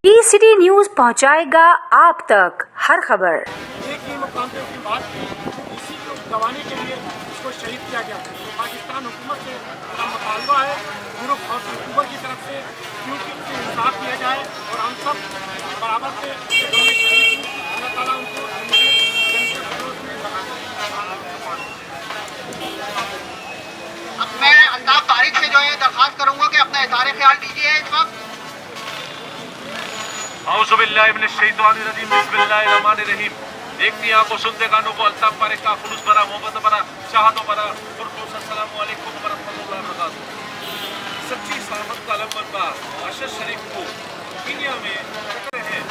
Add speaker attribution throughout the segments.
Speaker 1: City news पहुंचाएगा आप तक हर खबर।
Speaker 2: एक ही मुकाम पे उसकी बात की, इसी को गंवाने के लिए उसको शहीद किया गया। पाकिस्तान हुकूमत से बड़ा मुतालबा है ग्रुप और अक्टूबर की तरफ से क्योंकि उनसे इंसाफ किया जाए और हम सब बराबर से अल्लाह ताला उनको
Speaker 3: अब मैं अल्ताफ तारिक से जो है दरख्वास्त करूंगा कि अपना इज़हार ख्याल दीजिए इस वक्त।
Speaker 4: बिस्मिल्लाहिर्रहमानिर्रहीम। देखती आंखों सुनते कानों को अल्ताफ तारिक का खुलूस भरा मोहब्बत भरा चाहतों भरा अस्सलामु अलैकुम व रहमतुल्लाहि व बरकातहू। सच्ची सामत का अलम बनकर अशद शरीफ को कीनिया में हैं,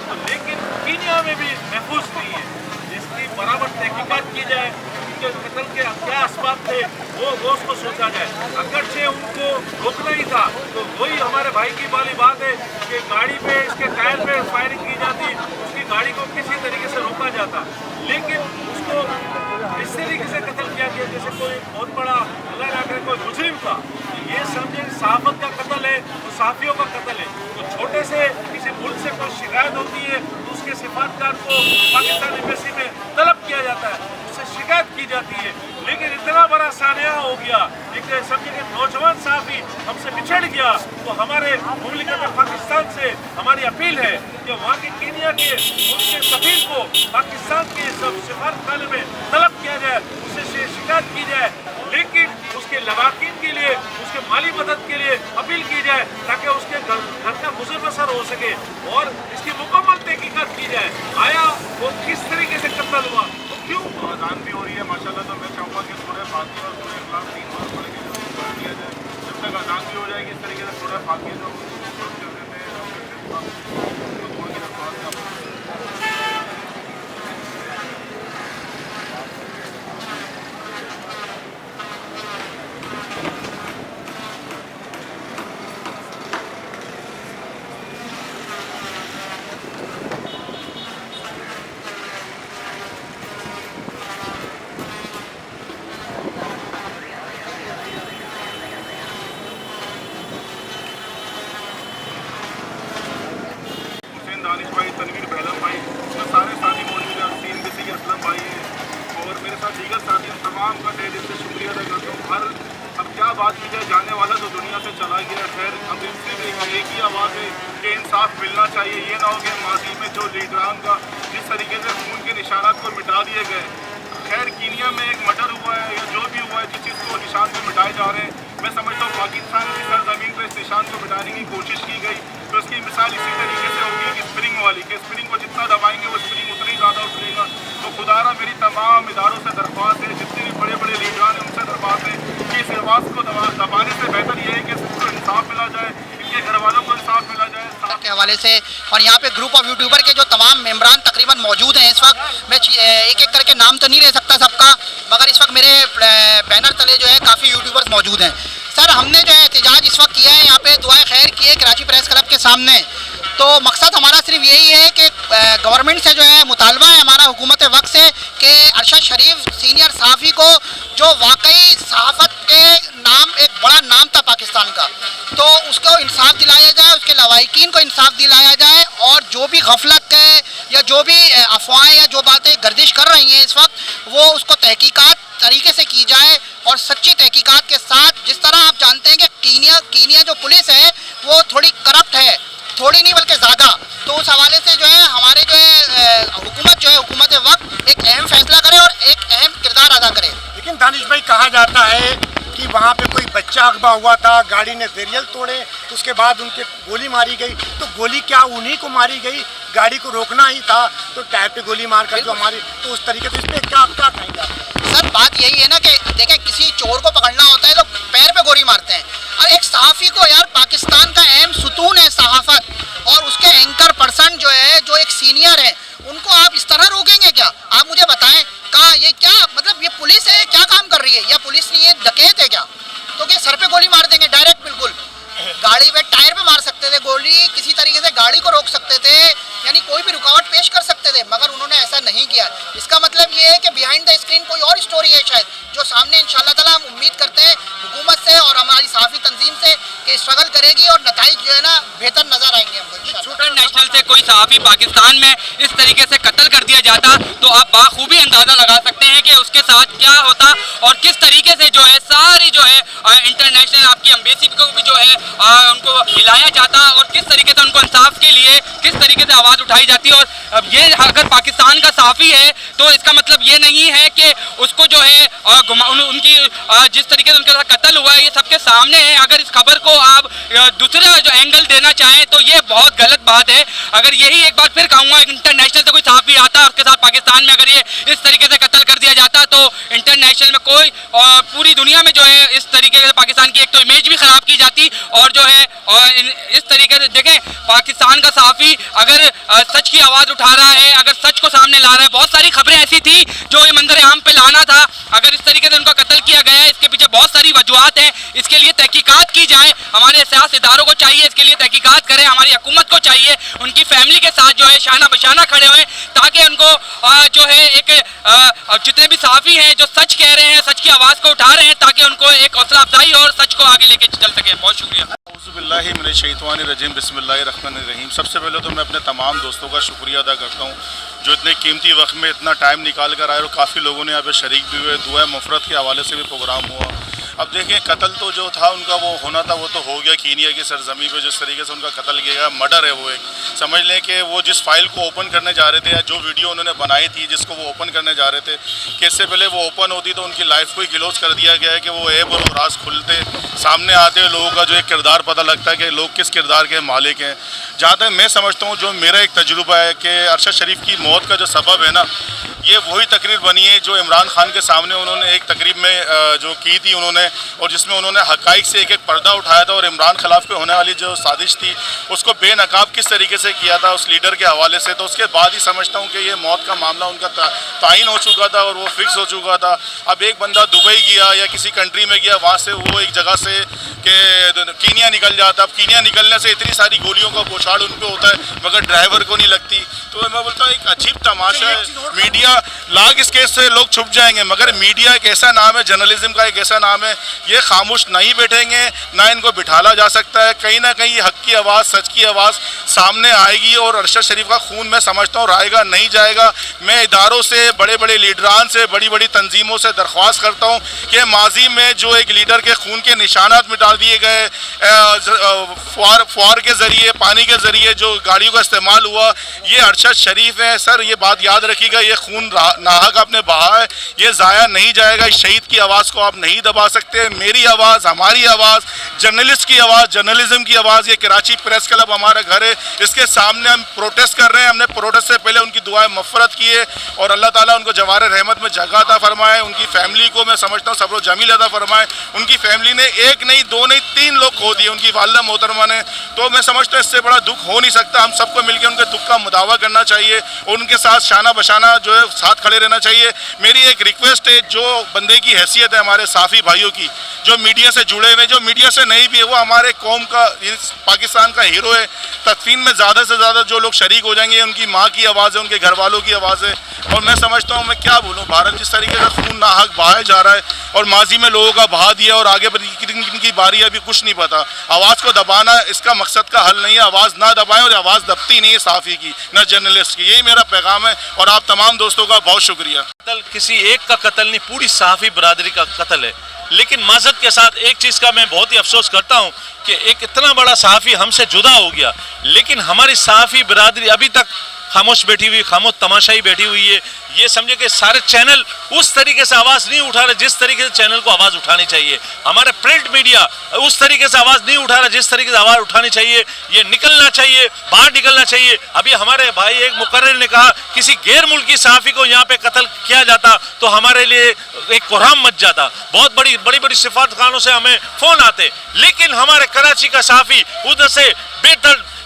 Speaker 4: तो लेकिन कीनिया में भी महफूज नहीं है। इसकी बराबर तहकीकात की जाए, उनके कत्ल के क्या असबाब थे वो उसको सोचा जाए। अगरचे उनको रोकना ही था तो वही हमारे भाई की वाली बात है कि गाड़ी पे इसके टायर पे फायरिंग की जाती, उसकी गाड़ी को किसी तरीके से रोका जाता, लेकिन उसको इस तरीके से कत्ल किया गया जैसे कोई बहुत बड़ा अल्लाह ना करे कोई मुजरिम था। ये समझे सहाफत का कत्ल है तो साफियों का कत्ल है। तो छोटे से किसी मुल्क से कोई शिकायत होती है तो उसके सिफातकार को पाकिस्तान एम्बेसी में तलब किया जाता है, उससे शिकायत की जाती है। लेकिन इतना बड़ा सानिया हो गया, एक समझे कि नौजवान साहबी हमसे बिछड़ गया, तो हमारे मुमलिकत पाकिस्तान से हमारी अपील है कि वहाँ के कीनिया के उनके सफीर को पाकिस्तान के सिफारतखाने में तलब किया जाए, उससे शिकायत की जाए, लेकिन उसके लवाकिन के लिए उसके माली मदद के लिए अपील की जाए ताकि उसके घर का गुजर बसर हो सके और इसकी मुकम्मल तहकीकात की जाए। आया वो किस तरीके से कत्ल हुआ, तो क्यों अजान भी हो रही है माशाल्लाह। तो मैं चाहूँगा कि सूरह फातिहा और सूरह इखलास 3 बार पढ़ के कर दिया जाए। जब तक अजान भी हो जाएगी इस तरीके से सूरह फातिहा जो दानिश भाई, तनवीर बहलम भाई, उसमें सारे साथी मौजूद हैं, सीन किसी असलम भाई हैं और मेरे साथ दीगर साथी हैं। तमाम का तहे दिल से शुक्रिया अदा करता हूँ। हर अब क्या बात की जाए, जाने वाला तो दुनिया से चला गया। खैर अब इससे भी एक ही आवाज़ है कि इंसाफ मिलना चाहिए। ये ना हो कि माजी में जो लीडरान का जिस तरीके से खून के निशानात को मिटा दिए गए। खैर कीनिया में एक मर्डर हुआ है या जो भी हुआ है, जिस चीज़ को निशान को मिटाए जा रहे हैं, मैं समझता हूँ पाकिस्तान की सरजमीन पर इस निशान को मिटाने की कोशिश की गई। तो इसकी मिसाल इसी तरीके से होगी कि स्प्रिंग वाली, कि स्प्रिंग को जितना दबाएंगे वो स्प्रिंग उतनी ज़्यादा उतरेगा। तो खुदारा मेरी तमाम इदारों से दरख्वास्त है, जितने भी बड़े बड़े लीडरान हैं उनसे दरख्वास्त है कि इस आवाज़ को दबाने से बेहतर ये है कि इसको इंसाफ मिला जाए, इनके घर वालों को इंसाफ मिला जाए
Speaker 3: के हवाले से। और यहाँ पे ग्रुप ऑफ यूट्यूबर के जो तमाम मेम्बरान तकरीबन मौजूद हैं इस वक्त, मैं एक एक करके नाम तो नहीं ले सकता सबका, मगर इस वक्त मेरे बैनर तले जो है काफ़ी यूट्यूबर्स मौजूद हैं। सर हमने जो है एहतजाज इस वक्त किया है यहाँ पे दुआए खैर की है कराची प्रेस क्लब के सामने। तो मकसद हमारा सिर्फ यही है कि गवर्नमेंट से जो है मुतालबा है हमारा हुकूमत वक्त से कि अरशद शरीफ सीनियर सहाफ़ी को जो वाकई सहाफ़त के नाम एक बड़ा नाम था पाकिस्तान का, तो उसको इंसाफ दिलाया जाए, उसके लवाहिकीन को इंसाफ दिलाया जाए और जो भी गफलत है या जो भी अफवाहें या जो बातें गर्दिश कर रही हैं इस वक्त, वो उसको तहकीकात तरीके से की जाए और सच्ची तहकीकात के साथ। जिस तरह आप जानते हैं कि कीनिया जो पुलिस है वो थोड़ी करप्ट है, थोड़ी नहीं बल्कि ज़्यादा। तो उस हवाले से जो है हमारे जो है हुकूमत वक्त एक अहम फैसला करे और एक अहम किरदार अदा करे।
Speaker 2: लेकिन दानिश भाई कहा जाता है कि वहाँ पे कोई बच्चा अगवा हुआ था, गाड़ी ने बेरियल तोड़े, उसके बाद उनके गोली मारी गई। तो गोली क्या उन्हीं को मारी गई, गाड़ी को रोकना ही था तो टायर पे गोली मारकर जो हमारी, तो उस तरीके से इस पर क्या कहेंगे आप?
Speaker 3: सर बात यही है ना कि देखें किसी चोर को पकड़ना होता है तो पैर पे गोली मारते हैं, और एक सहाफ़ी को यार पाकिस्तान का अहम सुतून है सहाफ़त और उसके एंकर पर्सन जो है जो एक सीनियर है, उनको आप इस तरह रोकेंगे क्या? आप मुझे बताएं कहाँ ये क्या मतलब ये पुलिस है क्या काम कर रही है, या पुलिस नहीं है डकैत है क्या? तो क्या सर पे गोली मार देंगे डायरेक्ट? बिल्कुल गाड़ी पे टायर पे मार सकते थे गोली, किसी तरीके से गाड़ी को रोक सकते थे, यानी कोई भी रुकावट पेश कर सकते थे, मगर उन्होंने ऐसा नहीं किया। इसका मतलब ये है कि बिहाइंड द स्क्रीन कोई और स्टोरी है शायद, जो सामने इंशाल्लाह ताला हम उम्मीद करते हैं हुकूमत से और हमारी सहाफ़ी तंजीम से कि स्ट्रगल करेगी और नताइज जो है ना बेहतर नज़र आएंगे हमको।
Speaker 5: इंटरनेशनल से कोई सहाफ़ी पाकिस्तान में इस तरीके से कत्ल कर दिया जाता तो आप बाखूबी अंदाज़ा लगा सकते हैं कि उसके साथ क्या होता और किस तरीके से जो है सारी जो है इंटरनेशनल आपकी एम्बेसी को भी जो है उनको हिलाया जाता और किस तरीके से उनको इंसाफ के लिए किस तरीके से आवाज़ उठाई जाती। और अब ये अगर पाकिस्तान का सहाफ़ी है तो इसका मतलब ये नहीं है कि उसको जो है उनकी जिस तरीके से उनके साथ कत्ल हुआ है ये सबके सामने है। अगर इस खबर को आप दूसरा जो एंगल देना चाहें तो ये बहुत गलत बात है। अगर यही एक बार फिर कहूँगा इंटरनेशनल से कोई सहाफ़ी आता है उसके साथ पाकिस्तान में अगर ये इस तरीके से कत्ल कर दिया जाता तो इंटरनेशनल में कोई पूरी दुनिया में जो है इस तरीके से पाकिस्तान की एक तो इमेज भी ख़राब की जाती और जो है इस तरीके से देखें पाकिस्तान का सहाफ़ी अगर सच की आवाज़ उठा रहा है, अगर सच को सामने ला रहा है। बहुत सारी खबरें ऐसी थी जो ये मंजर आम पे लाना था। अगर इस तरीके से उनका कत्ल किया गया है इसके पीछे बहुत सारी वजूहात हैं, इसके लिए तहकीकात की जाए। हमारे सियासी इदारों को चाहिए इसके लिए तहकीकात करें, हमारी हुकूमत को चाहिए उनकी फैमिली के साथ जो है शाना बशाना खड़े हुए ताकि उनको जो है एक जितने भी सहाफ़ी हैं जो सच कह रहे हैं, सच की आवाज़ को उठा रहे हैं ताकि उनको एक हौसला अफजाई और सच को आगे लेके चल सके। बहुत शुक्रिया।
Speaker 6: औज़ुबिल्लाहिमिनश्शैतानिर्रजीम बिस्मिल्लाहिर्रहमानिर्रहीम। सबसे पहले तो मैं अपने तमाम दोस्तों का शुक्रिया अदा करता हूँ जो इतने कीमती वक्त में इतना टाइम निकाल कर आए और काफ़ी लोगों ने यहाँ पे शरीक भी हुए। दुआ मफ़रत के हवाले से भी प्रोग्राम हुआ। अब देखें कत्ल तो जो था उनका वो होना था वो तो हो गया। कीनिया की सरजमी पे जिस तरीके से उनका कत्ल किया गया मर्डर है वो एक समझ लें कि वो जिस फाइल को ओपन करने जा रहे थे या जो वीडियो उन्होंने बनाई थी जिसको वो ओपन करने जा रहे थे कि इससे पहले वो ओपन होती तो उनकी लाइफ को ही क्लोज कर दिया गया है कि वो ऐब और राज खुलते सामने आते लोगों का जो एक किरदार पता लगता है कि लोग किस किरदार के मालिक हैं। जहाँ तक मैं समझता हूँ जो मेरा एक तजुर्बा है कि अरशद शरीफ की मौत का जो सबब है ना ये वही तकरीर बनी है जो इमरान खान के सामने उन्होंने एक तकरीब में जो की थी उन्होंने और जिसमें उन्होंने हक़ाइक़ से एक एक पर्दा उठाया था और इमरान खिलाफ पे होने वाली जो साजिश थी उसको बेनकाब किस तरीके से किया था उस लीडर के हवाले से। तो उसके बाद ही समझता हूँ कि ये मौत का मामला उनका तायन हो चुका था और वो फिक्स हो चुका था। अब एक बंदा दुबई गया या किसी कंट्री में गया वहाँ से वो एक जगह से कि कीनिया निकल जाता। अब कीनिया निकलने से इतनी सारी गोलियों का बौछार उन पर होता है मगर ड्राइवर को नहीं लगती। तो मैं बोलता हूँ एक अजीब तमाशा है। मीडिया लाख इस केस से लोग छुप जाएंगे मगर मीडिया एक ऐसा नाम है, जर्नलिज्म का एक ऐसा नाम है, ये खामोश नहीं बैठेंगे ना इनको बिठाला जा सकता है। कहीं ना कहीं हक की आवाज़ सच की आवाज़ सामने आएगी और अरशद शरीफ का खून मैं समझता हूँ रायगा नहीं जाएगा। मैं इदारों से बड़े बड़े लीडरान से बड़ी बड़ी तंजीमों से दरख्वास्त करता हूँ कि माजी में जो एक लीडर के खून के निशानात मिटा दिए गए फुआर के ज़रिए पानी के ज़रिए जो गाड़ियों का इस्तेमाल हुआ ये अरशद शरीफ है। सर ये बात याद रखिएगा ये खून नाहक आपने बहा है ये ज़ाया नहीं जाएगा। इस शहीद की आवाज़ को आप नहीं दबा सकते। मेरी आवाज़ हमारी आवाज़ जर्नलिस्ट की आवाज़ जर्नलिज्म की आवाज़ ये कराची प्रेस क्लब हमारा घर है इसके सामने हम प्रोटेस्ट कर रहे हैं। हमने प्रोटेस्ट से पहले उनकी दुआएं मफ़रत की है और अल्लाह ताला उनको जवार रहमत में जगह अता फरमाए। उनकी फैमिली को मैं समझता हूँ सब्र जमील अता फरमाए। उनकी फैमिली ने एक नहीं दो नहीं तीन लोग खो दिए उनकी वालिदा मोहतरमा ने। तो मैं समझता हूँ इससे बड़ा दुख हो नहीं सकता। हम सबको मिलकर उनके दुख का मुदावा करना चाहिए और उनके साथ शाना बशाना जो है साथ खड़े रहना चाहिए। मेरी एक रिक्वेस्ट है जो बंदे की हैसियत है हमारे साफ़ी भाइयों की जो मीडिया से जुड़े हुए जो मीडिया से नहीं भी है वो हमारे कौम का पाकिस्तान का हीरो है। तदफीन में ज़्यादा से ज़्यादा जो लोग शरीक हो जाएंगे उनकी माँ की आवाज़ है उनके घर वालों की आवाज़ है। और मैं समझता हूँ मैं क्या बोलूँ भारत जिस तरीके से खून नाहक बहाया जा रहा है और माजी में लोगों का बहा दिया और आगे इनकी बारी अभी कुछ नहीं पता। आवाज़ को दबाना इसका मकसद का हल नहीं है। आवाज़ ना दबाएं और आवाज़ दबती नहीं है साफ़ी की न जर्नलिस्ट की। यही मेरा पैगाम है और आप तमाम दोस्तों का बहुत शुक्रिया।
Speaker 7: कत्ल किसी एक का कत्ल नहीं पूरी सहाफ़ी बरादरी का कत्ल है। लेकिन माज़रत के साथ एक चीज़ का मैं बहुत ही अफसोस करता हूँ कि एक इतना बड़ा सहाफ़ी हमसे जुदा हो गया लेकिन हमारी सहाफ़ी बरादरी अभी तक खामोश बैठी हुई खामोश तमाशाई बैठी हुई है। ये समझे कि सारे चैनल उस तरीके से आवाज़ नहीं उठा रहे जिस तरीके से चैनल को आवाज़ उठानी चाहिए। हमारे प्रिंट मीडिया उस तरीके से आवाज़ नहीं उठा रहा जिस तरीके से आवाज़ उठानी चाहिए। ये निकलना चाहिए बाहर निकलना चाहिए। अभी हमारे भाई एक मुकर्रर ने कहा किसी गैर मुल्की सहाफ़ी को यहाँ पे कत्ल किया जाता तो हमारे लिए एक कोहराम मच जाता। बहुत बड़ी बड़ी बड़ी सिफारत खानों से हमें फ़ोन आते लेकिन हमारे कराची का सहाफ़ी उधर से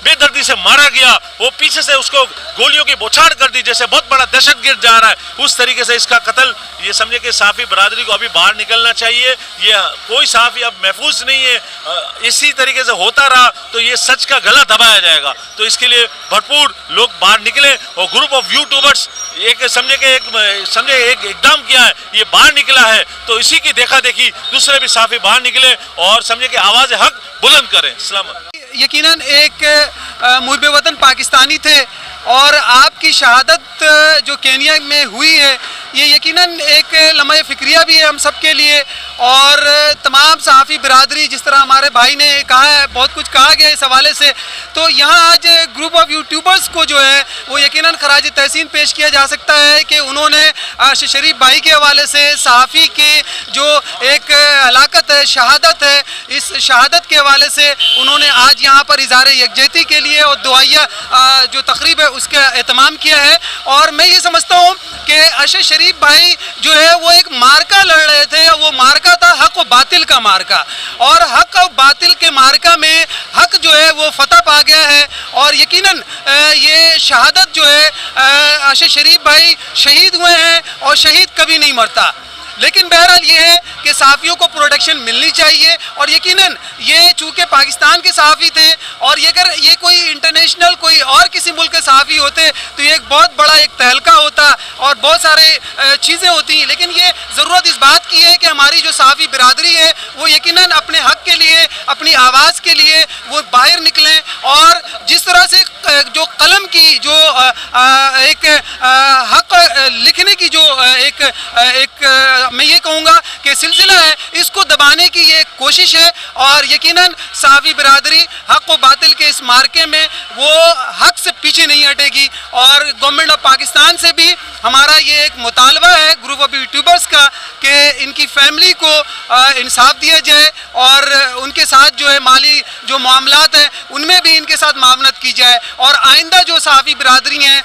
Speaker 7: बेदर्दी से मारा गया। वो पीछे से उसको गोलियों की बौछार कर दी जैसे बहुत बड़ा दहशतगर्द जा रहा है उस तरीके से इसका कत्ल। ये समझे कि सहाफ़ी बरादरी को अभी बाहर निकलना चाहिए। ये कोई सहाफ़ी अब महफूज नहीं है। इसी तरीके से होता रहा तो ये सच का गला दबाया जाएगा। तो इसके लिए भरपूर लोग बाहर निकले और ग्रुप ऑफ यूट्यूबर्स एक इकदाम किया है ये बाहर निकला है तो इसी की देखा देखी दूसरे भी सहाफ़ी बाहर निकले और समझे कि आवाज़ हक बुलंद करें। सलामत
Speaker 8: यकीनन एक मुहिब वतन پاکستانی تھے اور آپ کی شہادت جو کینیا میں ہوئی ہے یہ یقیناً ایک لمحہ فکریہ بھی ہے ہم سب کے لیے، اور تمام صحافی برادری، جس طرح ہمارے بھائی نے کہا ہے، بہت کچھ کہا گیا اس حوالے سے، تو یہاں آج گروپ آف یوٹیوبرز کو جو ہے وہ یقیناً خراج تحسین پیش کیا جا سکتا ہے کہ انہوں نے شریف بھائی کے حوالے سے صحافی کی جو ایک ہلاکت ہے، شہادت ہے، اس شہادت کے حوالے سے انہوں نے آج یہاں پر اظہار یکجہتی کے لیے اور دعائیہ جو تقریب ہے اس کا اہتمام کیا ہے۔ اور میں یہ سمجھتا ہوں کہ ارشد شریف بھائی جو ہے وہ ایک مارکا لڑ رہے تھے، وہ مارکا تھا حق و باطل کا مارکا، اور حق و باطل کے مارکا میں حق جو ہے وہ فتح پا گیا ہے، اور یقیناً یہ شہادت جو ہے ارشد شریف بھائی شہید ہوئے ہیں، اور شہید کبھی نہیں مرتا۔ لیکن بہرحال یہ ہے کہ صحافیوں کو پروٹیکشن ملنی چاہیے، اور یقیناً یہ چونکہ پاکستان کے صحافی تھے، اور یہ اگر یہ کوئی انٹرنیشنل کوئی اور کسی ملک کے صحافی ہوتے تو یہ ایک بہت بڑا ایک تہلکہ ہوتا اور بہت سارے چیزیں ہوتی ہیں، لیکن یہ ضرورت اس بات کی ہے کہ ہماری جو صحافی برادری ہے وہ یقیناً اپنے حق کے لیے، اپنی آواز کے لیے وہ باہر نکلیں، اور جس طرح سے جو قلم کی جو ایک حق لکھنے کی جو ایک میں یہ کہوں گا کہ سلسلہ ہے، اس کو دبانے کی یہ ایک کوشش ہے، اور یقیناً صحافی برادری حق و باطل کے اس مارکے میں وہ حق سے پیچھے نہیں ہٹے گی، اور گورنمنٹ آف پاکستان سے بھی ہمارا یہ ایک مطالبہ ہے گروپ آف یوٹیوبرز کا کہ ان کی فیملی کو انصاف دیا جائے، اور ان کے ساتھ جو ہے مالی جو معاملات ہیں ان میں بھی ان کے ساتھ معاونت کی جائے، اور آئندہ جو صحافی برادری ہیں،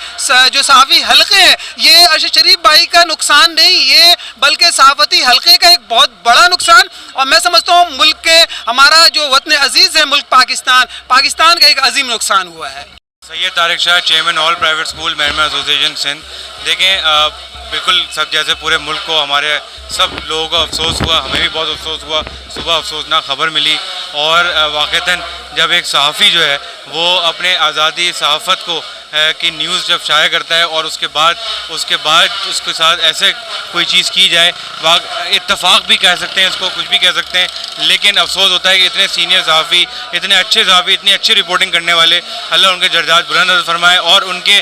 Speaker 8: جو صحافی حلقے ہیں، یہ ارشد شریف بھائی کا نقصان نہیں، یہ بلکہ صحافتی حلقے کا ایک بہت بڑا نقصان، اور میں سمجھتا ہوں ملک کے ہمارا جو وطن عزیز ہے ملک پاکستان کا ایک عظیم نقصان ہوا ہے۔
Speaker 9: سید طارق شاہ، چیئرمین آل پرائیویٹ اسکول مہرمہ ایسوسیشن سندھ۔ دیکھیں بالکل سب جیسے پورے ملک کو، ہمارے سب لوگوں کو افسوس ہوا، ہمیں بھی بہت افسوس ہوا، صبح افسوسناک خبر ملی، اور واقعتاً جب ایک صحافی جو ہے وہ اپنے آزادی صحافت کو کی نیوز جب شائع کرتا ہے اور اس کے بعد اس کے ساتھ ایسے کوئی چیز کی جائے، اتفاق بھی کہہ سکتے ہیں اس کو، کچھ بھی کہہ سکتے ہیں، لیکن افسوس ہوتا ہے کہ اتنے سینئر صحافی، اتنے اچھے صحافی، اتنی اچھی رپورٹنگ کرنے والے، اللہ ان کے درجات بلند عطا فرمائے، اور ان کے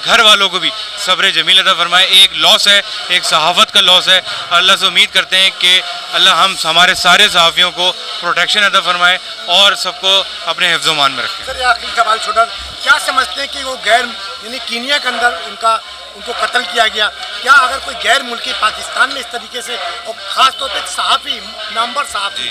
Speaker 9: گھر والوں کو بھی صبر جمیل عطا فرمائے۔ ایک لاس ہے، ایک صحافت کا لاس ہے، اللہ سے امید کرتے ہیں کہ اللہ ہمارے سارے صحافیوں کو پروٹیکشن عطا فرمائے اور سب کو اپنے حفظ و امان میں رکھے۔
Speaker 2: سر یہ آخری سوال چھوٹا، کیا سمجھتے ہیں کہ وہ غیر یعنی کینیا کے اندر ان کو قتل کیا گیا، کیا اگر کوئی غیر ملکی پاکستان میں اس طریقے سے، اور خاص طور پہ صحافی، نامور صحافی،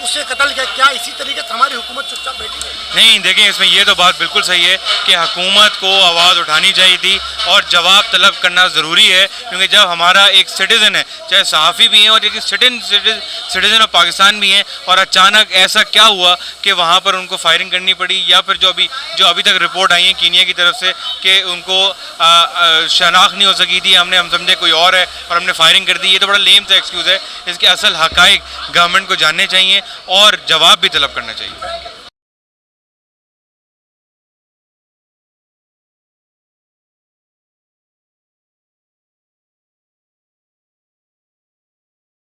Speaker 2: اسے قتل کیا، کیا اسی طریقے سے ہماری حکومت چپ چاپ بیٹھی ہے؟
Speaker 9: نہیں، دیکھیں اس میں یہ تو بات بالکل صحیح ہے کہ حکومت کو آواز اٹھانی چاہیے تھی اور جواب طلب کرنا ضروری ہے، کیونکہ جب ہمارا ایک سٹیزن ہے، چاہے صحافی بھی ہیں اور ایک سٹیزن آف پاکستان بھی ہیں، اور اچانک ایسا کیا ہوا کہ وہاں پر ان کو فائرنگ کرنی پڑی، یا پھر جو ابھی تک رپورٹ آئی ہیں کینیا کی طرف سے کہ ان کو شناخت نہیں ہو سکی تھی، ہم سمجھے کوئی اور ہے اور ہم نے فائرنگ کر دی، یہ تو بڑا لیم سا ایکسکیوز ہے۔ اس کے اصل حقائق گورنمنٹ کو جاننے چاہیے اور جواب بھی طلب کرنا چاہیے۔